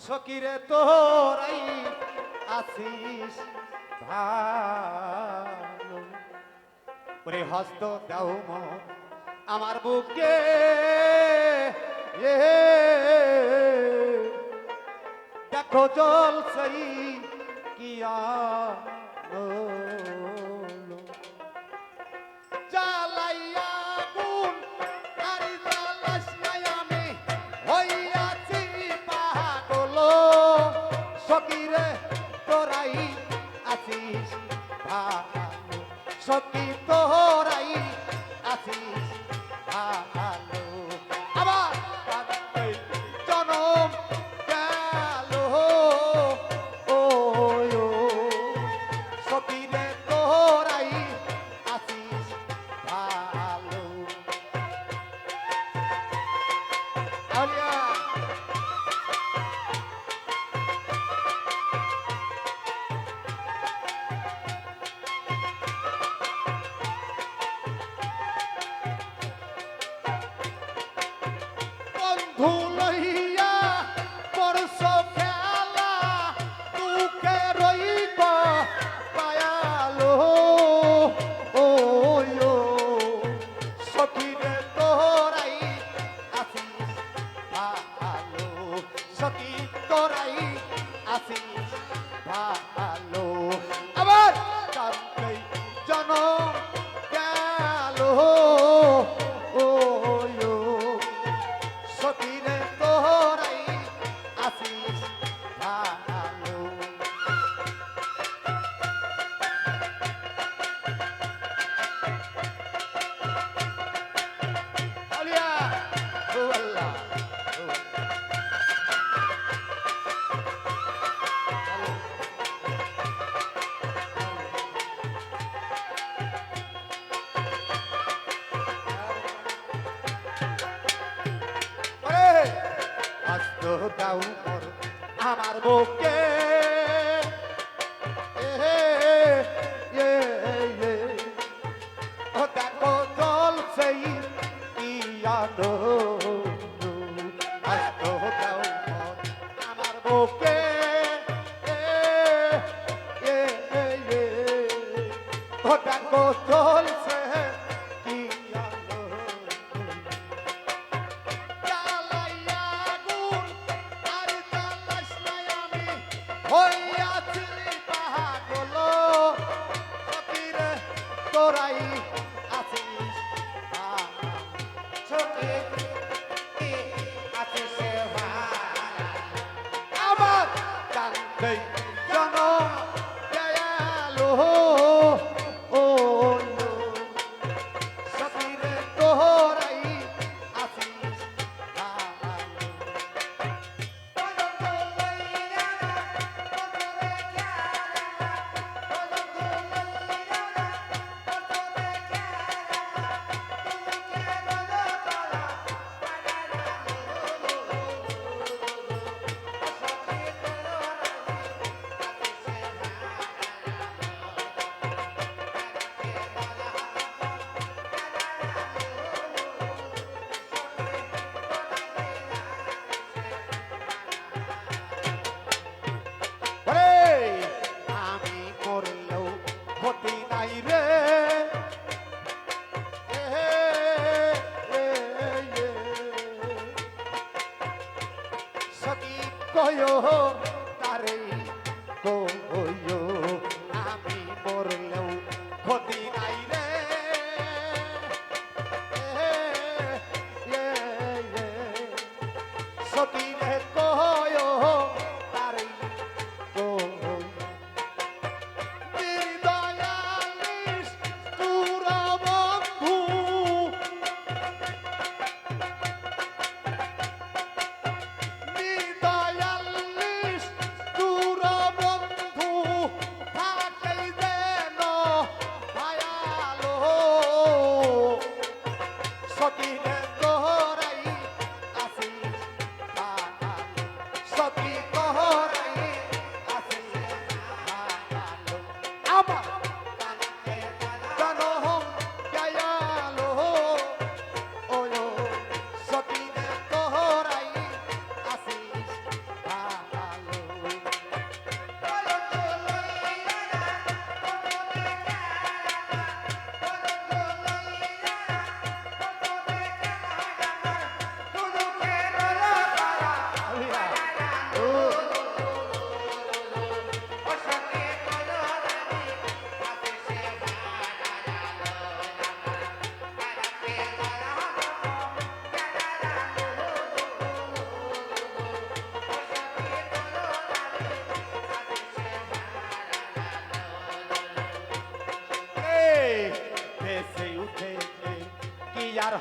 সকিরে তোরাই আসিস ভালো ওরে হস্ত দাও মন আমার বুকে দেখো জল সেই কিয়া জ্বালাইয়া গুণ আর জ্বালাস নাই আমি হইয়াছি পাগল সকিরে তোরাই আসিস ভালো সকি তোরাই আসিস ভালো আবার জনম গেল ও সকিরে তোরাই আসিস ভালো আলিয়া বন্ধু লইয়া পরশ খেলা তুকে রইব পায়ালো ও সখিরে তোরাই আসিস ভালো সখি তোরাই আসিস ভালো আবার কান্তে জনম গেল ও সকিরে তোরাই আসিস ভালো আলিয়া ও আল্লাহ হস্ত দাও মোর আমার বুকে ও দেখো জল সেই ইয়ানো হস্ত দাও মোর আমার বুকে ও দেখো জল সে ইয়ানো হইয়াছি পাগল সকিরে তোরাই আসিস সকি আসিস আমার কান্তে জনম গেল ও সকিরে তোরাই আসিস আমি করলেও ক্ষতি নাই রে সকি কয় তারে কয় আমি করলেও ক্ষতি নাই রে সকি রে কয় তারে দয়ালিস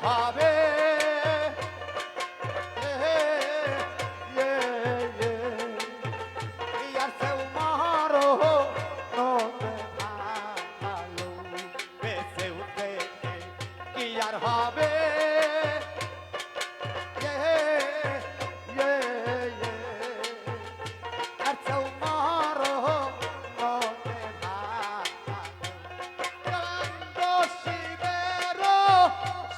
হবে ইয়ার সেও মারো নতে ভালো বেঁচে উঠে কি আর হবে আর সেও মারো নতে ভালো শিবেরও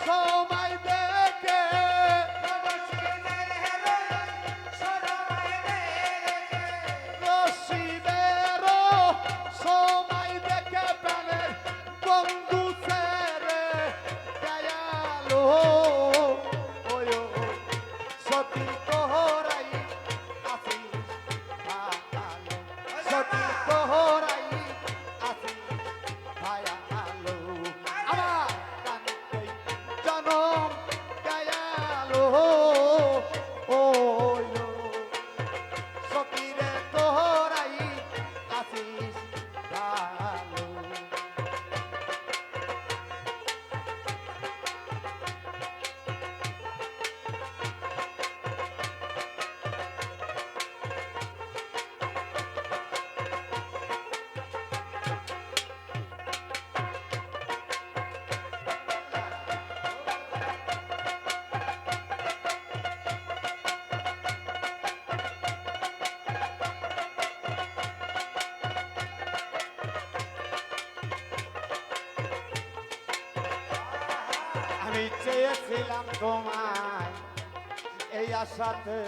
সময় দেখে শিবেরও সময় দেখে প্রাণের বন্ধু ছেড়ে দয়ালো ওই সতী তোহরাই আসিস ভালো সতী তোহরাই আসিস ভায়ালো আমার কানতে জনম দয়ালো ওই সতীরে তোহরাই আসিস ভালো আমি চেয়েছিলাম তোমায় এই আশাতে